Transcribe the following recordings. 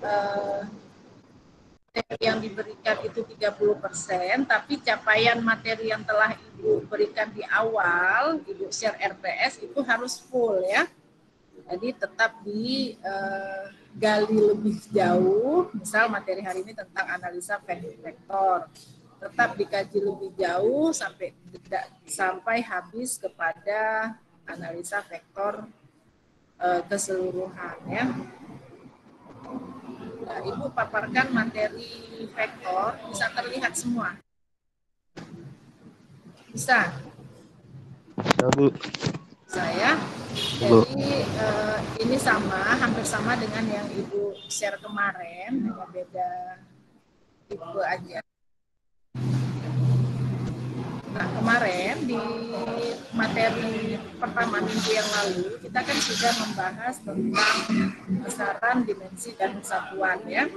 eh, yang diberikan itu 30%, tapi capaian materi yang telah Ibu berikan di awal, Ibu share RPS itu harus full ya. Jadi tetap digali lebih jauh, misal materi hari ini tentang analisa vektor, tetap dikaji lebih jauh sampai habis kepada analisa vektor keseluruhan ya. Nah, Ibu paparkan materi vektor, bisa terlihat semua. Bisa? Ya, Bu. Saya. Jadi ini hampir sama dengan yang Ibu share kemarin, hanya beda tipe aja. Nah, kemarin di materi pertama minggu yang lalu, kita kan sudah membahas tentang besaran, dimensi, dan satuan ya.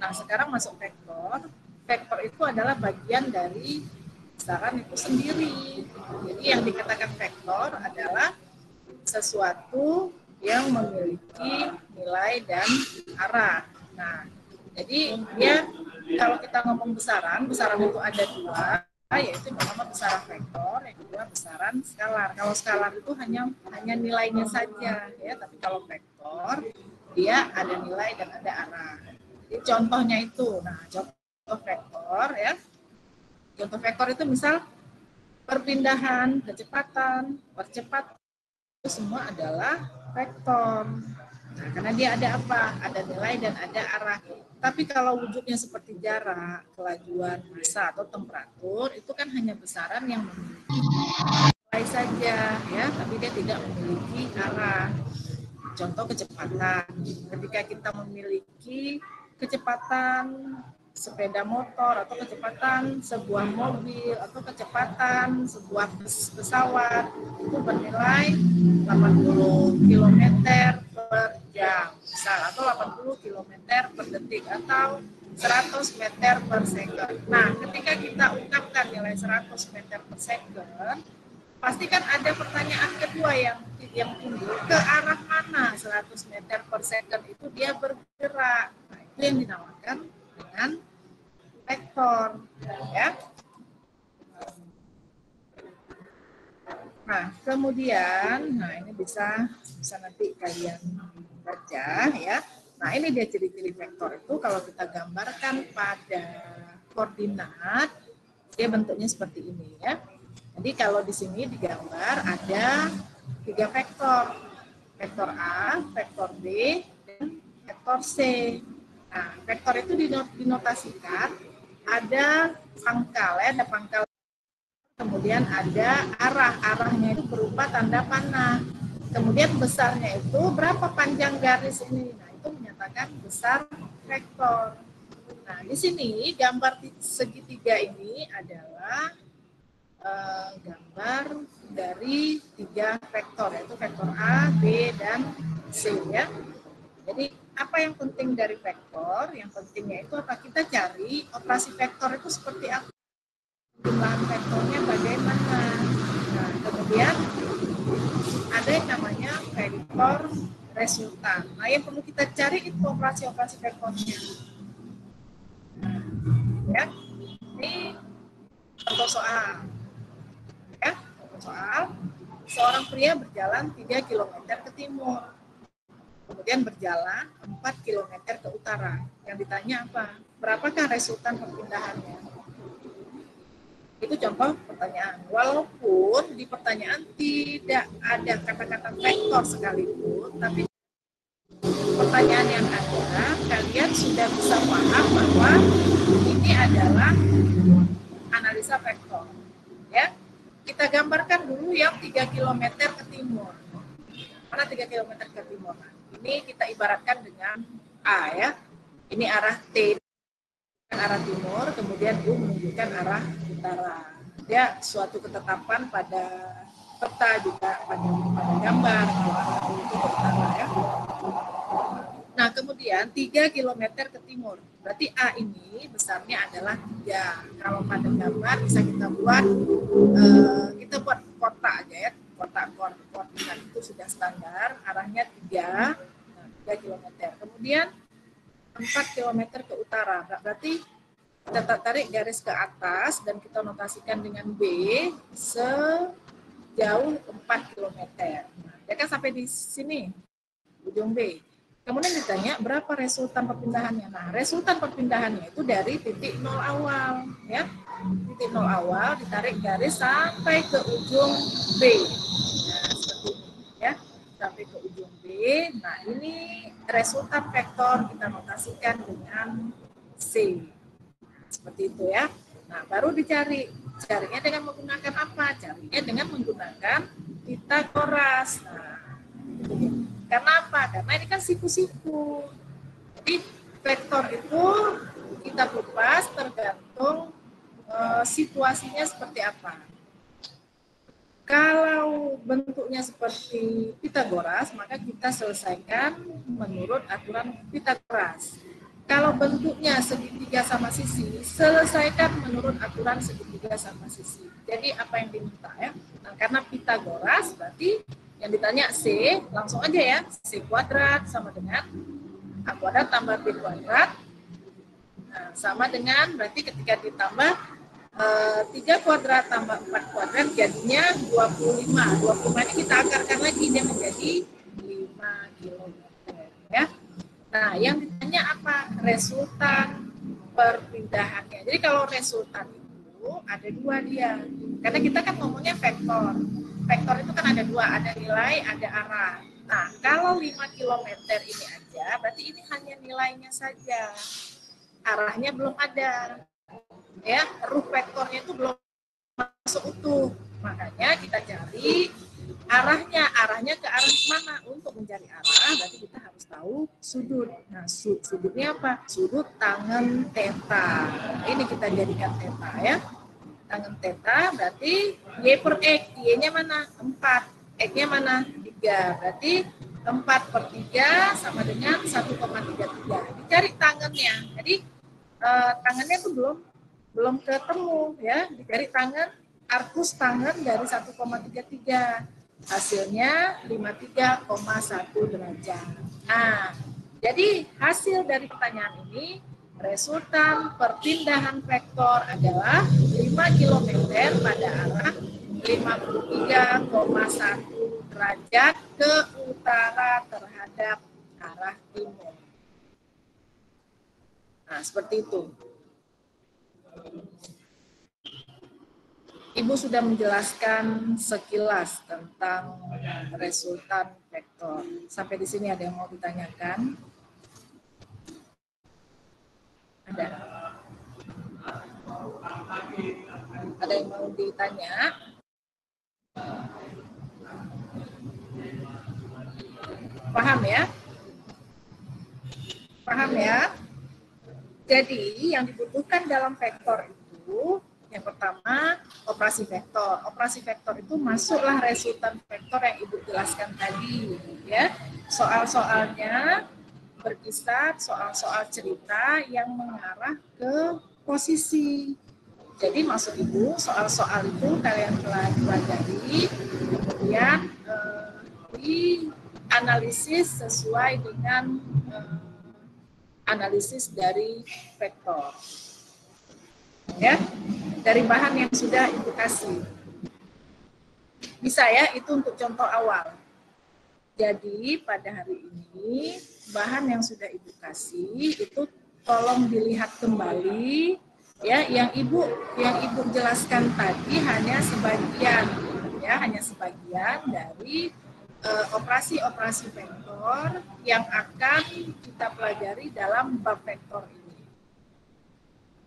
Nah, sekarang masuk vektor. Vektor itu adalah bagian dari besaran itu sendiri. Jadi yang dikatakan vektor adalah sesuatu yang memiliki nilai dan arah. Nah, jadi dia kalau kita ngomong besaran itu ada dua, yaitu pertama besaran vektor, yang kedua besaran skalar. Kalau skalar itu hanya nilainya saja, ya. Tapi kalau vektor dia ada nilai dan ada arah. Jadi contohnya itu, nah contoh vektor ya. Contoh vektor itu misal perpindahan, kecepatan, percepatan itu semua adalah vektor. Nah, karena dia ada apa? Ada nilai dan ada arah. Tapi kalau wujudnya seperti jarak, kelajuan, massa atau temperatur, itu kan hanya besaran yang memiliki nilai saja, ya, tapi dia tidak memiliki arah. Contoh kecepatan. Ketika kita memiliki kecepatan sepeda motor atau kecepatan sebuah mobil atau kecepatan sebuah pesawat itu bernilai 80 km per jam misal, atau 80 km per detik atau 100 meter per second. Nah, ketika kita ungkapkan nilai 100 meter per second, pasti kan ada pertanyaan kedua yang timbul, ke arah mana 100 meter per second itu dia bergerak. Nah, itu yang dinamakan dengan vektor, ya. Nah, kemudian, ini bisa nanti kalian baca, ya. Nah, ini dia ciri-ciri vektor itu kalau kita gambarkan pada koordinat, dia bentuknya seperti ini, ya. Jadi kalau di sini digambar ada 3 vektor. Vektor A, vektor B, dan vektor C. Nah, vektor itu dinotasikan ada pangkal, ya, ada pangkal. Kemudian ada arah, arahnya itu berupa tanda panah. Kemudian besarnya itu berapa panjang garis ini. Nah, itu menyatakan besar vektor. Nah, di sini gambar segitiga ini adalah gambar dari 3 vektor, yaitu vektor A, B, dan C, ya. Jadi apa yang penting dari vektor? Yang pentingnya itu apa? Kita cari operasi vektor itu seperti apa, jumlah vektornya bagaimana. Nah, kemudian ada yang namanya vektor resultan. Nah, yang perlu kita cari itu operasi-operasi vektornya. Ya, ini contoh soal. Ya, soal seorang pria berjalan 3 km ke timur, kemudian berjalan 4 km ke utara. Yang ditanya apa? Berapakah resultan perpindahannya? Itu contoh pertanyaan. Walaupun di pertanyaan tidak ada kata-kata vektor sekalipun, tapi pertanyaan yang ada, kalian sudah bisa paham bahwa ini adalah analisa vektor. Ya, kita gambarkan dulu yang 3 km ke timur. Mana 3 km ke timur? Ini kita ibaratkan dengan A, ya. Ini arah T, arah timur, kemudian U menunjukkan arah utara. Dia suatu ketetapan pada peta juga, pada gambar, kalau arah U itu ke utara, ya. Nah, kemudian 3 km ke timur. Berarti A ini besarnya adalah 3. Kalau pada gambar bisa kita buat kotak aja, ya. Kotak koordinat itu sudah standar, arahnya 3, 3 km. Kemudian 4 km ke utara. Berarti kita tarik garis ke atas dan kita notasikan dengan B sejauh 4 km. Nah, dia kan sampai di sini, ujung B. Kemudian ditanya berapa resultan perpindahannya. Nah, resultan perpindahannya itu dari titik 0 awal, ya. Titik 0 awal ditarik garis sampai ke ujung B. Nah, seperti ini, ya. Sampai ke ujung B. Nah, ini resultan vektor kita notasikan dengan C. Seperti itu, ya. Nah, baru dicari. Carinya dengan menggunakan apa? Carinya dengan menggunakan Pitagoras. Nah, karena apa? Karena ini kan siku-siku. Jadi vektor itu kita kupas tergantung situasinya seperti apa. Kalau bentuknya seperti Pitagoras, maka kita selesaikan menurut aturan Pitagoras. Kalau bentuknya segitiga sama sisi, selesaikan menurut aturan segitiga sama sisi. Jadi apa yang diminta, ya? Nah, karena Pitagoras berarti yang ditanya C, langsung aja ya, C kuadrat sama dengan A kuadrat tambah B kuadrat. Nah, sama dengan berarti ketika ditambah 3 kuadrat tambah 4 kuadrat jadinya 25. 25 ini kita akarkan lagi, dia menjadi 5 km. Ya. Nah, yang ditanya apa? Resultan perpindahannya. Jadi kalau resultan itu ada dua dia. Karena kita kan ngomongnya vektor. Vektor itu kan ada dua, ada nilai, ada arah. Nah, kalau 5 km ini aja, berarti ini hanya nilainya saja. Arahnya belum ada. Ya, ruh vektornya itu belum masuk utuh. Makanya kita cari arahnya ke arah mana. Untuk mencari arah, berarti kita harus tahu sudut. Nah, sudutnya apa? Sudut tangen theta. Ini kita jadikan theta, ya. Tangen theta berarti Y per X. Y-nya mana? 4. X-nya mana? 3. Berarti 4 per 3 sama dengan 1,33. Dicari tangennya. Jadi tangennya itu belum ketemu, ya. Dicari tangen, arcus tangen dari 1,33. Hasilnya 53,1 derajat. Nah, jadi hasil dari pertanyaan ini, resultan perpindahan vektor adalah 5 km pada arah 53,1 derajat ke utara terhadap arah timur. Nah, seperti itu. Ibu sudah menjelaskan sekilas tentang resultan vektor. Sampai di sini ada yang mau ditanyakan? Ada? Ada yang mau ditanya? Paham ya? Paham ya? Jadi yang dibutuhkan dalam vektor itu yang pertama operasi vektor. Operasi vektor itu masuklah resultan vektor yang Ibu jelaskan tadi, ya. Soal-soalnya berkisar soal-soal cerita yang mengarah ke posisi. Jadi maksud Ibu soal-soal itu kalian telah pelajari, kemudian dianalisis sesuai dengan analisis dari vektor. Ya, dari bahan yang sudah Ibu kasih. Bisa ya, itu untuk contoh awal. Jadi pada hari ini bahan yang sudah Ibu kasih itu tolong dilihat kembali, ya. Yang Ibu jelaskan tadi hanya sebagian, ya, hanya sebagian dari operasi-operasi vektor yang akan kita pelajari dalam bab vektor ini.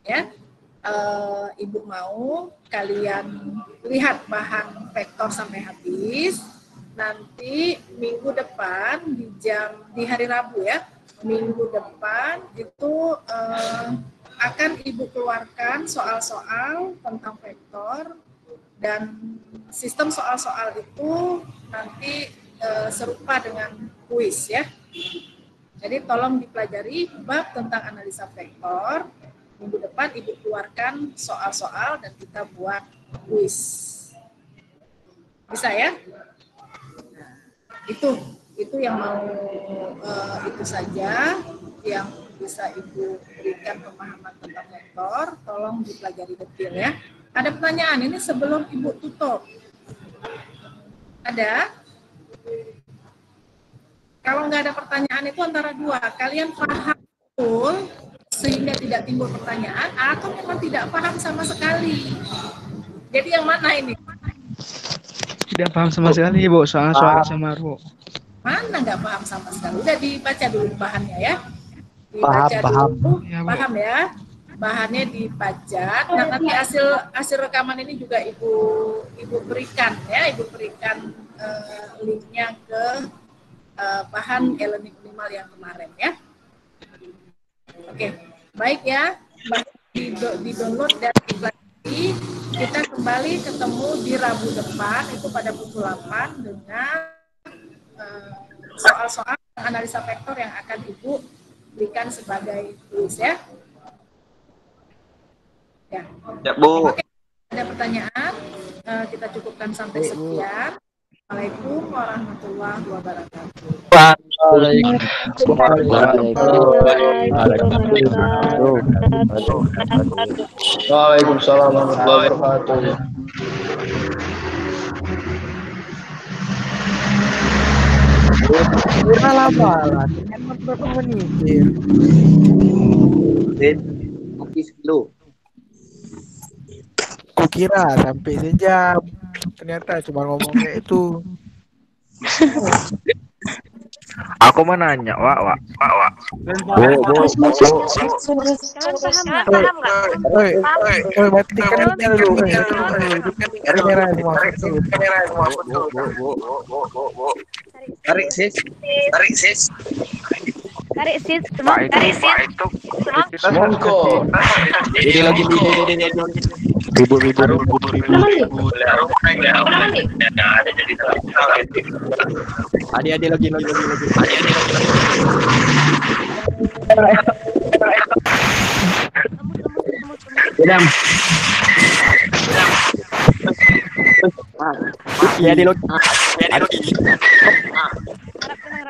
Ya. Ibu mau kalian lihat bahan vektor sampai habis. Nanti minggu depan di hari Rabu, ya, minggu depan itu akan Ibu keluarkan soal-soal tentang vektor, dan sistem soal-soal itu nanti serupa dengan kuis, ya. Jadi tolong dipelajari bab tentang analisa vektor. Minggu depan Ibu keluarkan soal-soal dan kita buat kuis. Bisa ya? Nah, itu yang mau itu saja yang bisa Ibu berikan pemahaman tentang motor, tolong dipelajari detail ya. Ada pertanyaan ini sebelum Ibu tutup? Ada? Kalau nggak ada pertanyaan itu antara dua, kalian paham betul sehingga tidak timbul pertanyaan, atau memang tidak paham sama sekali. Jadi yang mana ini? Tidak paham sama sekali, Bu, soal sama Bu. Mana nggak paham sama sekali? Udah dibaca dulu bahannya ya. Dibaca Paham. dulu, Ya, Bu. paham ya? Bahannya dibaca. Nah, nanti hasil rekaman ini juga Ibu berikan ya, Ibu berikan linknya ke bahan e-learning minimal yang kemarin ya. Oke, baik ya. Di download dan dipelajari. Kita kembali ketemu di Rabu depan itu pada pukul 8 dengan soal-soal analisa vektor yang akan Ibu berikan sebagai tulis ya. Ya, Bu. Oke, ada pertanyaan? Kita cukupkan sampai sekian. Assalamualaikum warahmatullahi wabarakatuh. Waalaikumsalam warahmatullahi wabarakatuh. Lama lah, kan berapa menit? Kukis dulu. Kukira sampai sejam, ternyata cuma ngomong kayak itu. Aku mau nanya, Wak. Oi, matikan dulu. Kamera semua. Tarik sis. Monggo. Ini lagi ribu. Adi lagi. Bedam. Ya di lagi.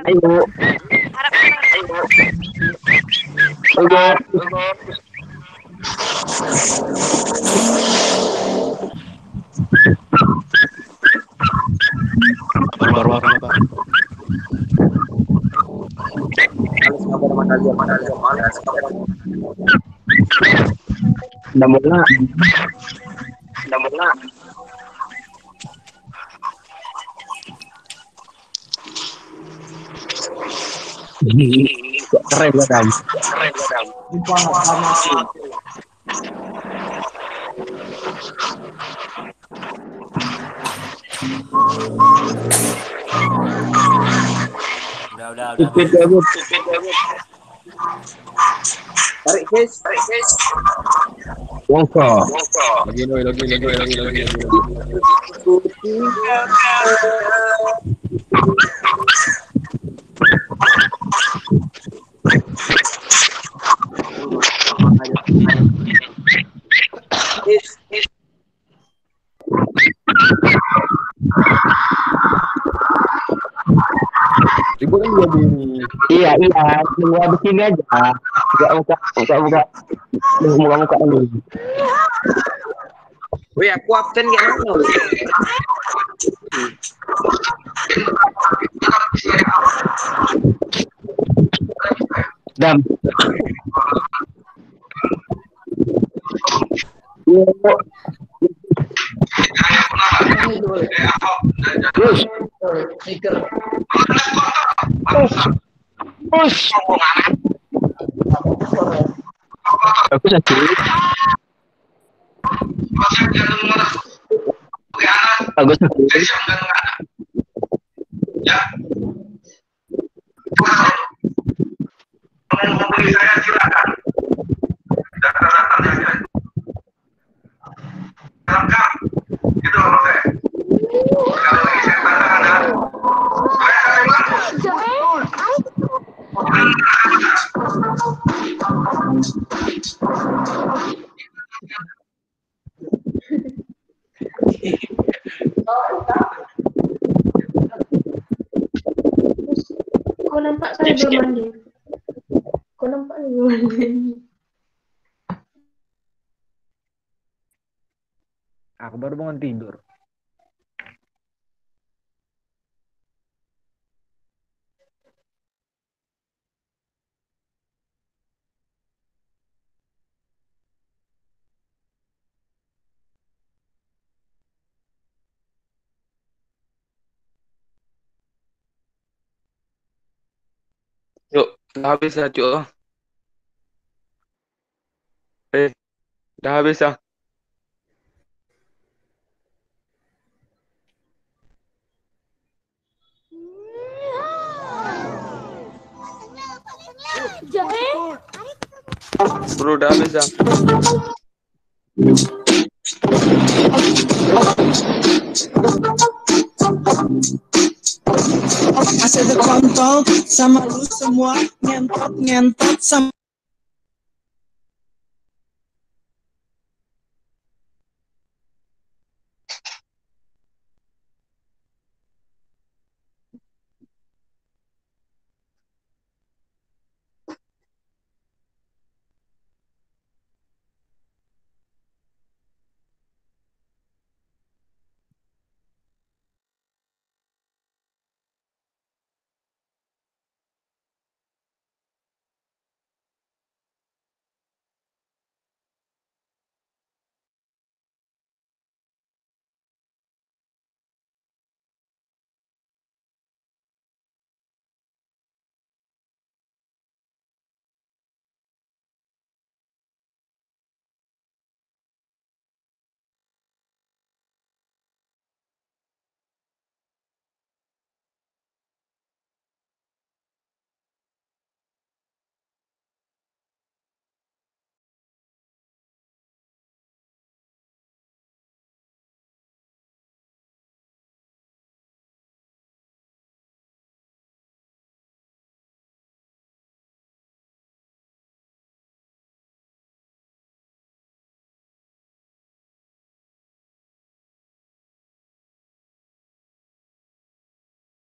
Ayo. Namun Keren banget. Udah. Tarik sis. Wongko. Lagi. Ibu kan dia bini. Iya. Tunggu habis ini aja. Buka. Muka dulu. Wih, aku absen kayak mana? Dam. Aku sakit. Aku sakit. Ya. Membeli saya silakan. Data-datanya lengkap. Gitu loh saya. Kalau lagi saya tanda-tanda. Kau nampak saya belum mandi. Aku nampak nih. Aku baru bangun tidur. Yuk, udah habis ya, Cuk. Udah habis ya. Bro, udah habis ya. Masih ada kontol sama lu semua ngentot sama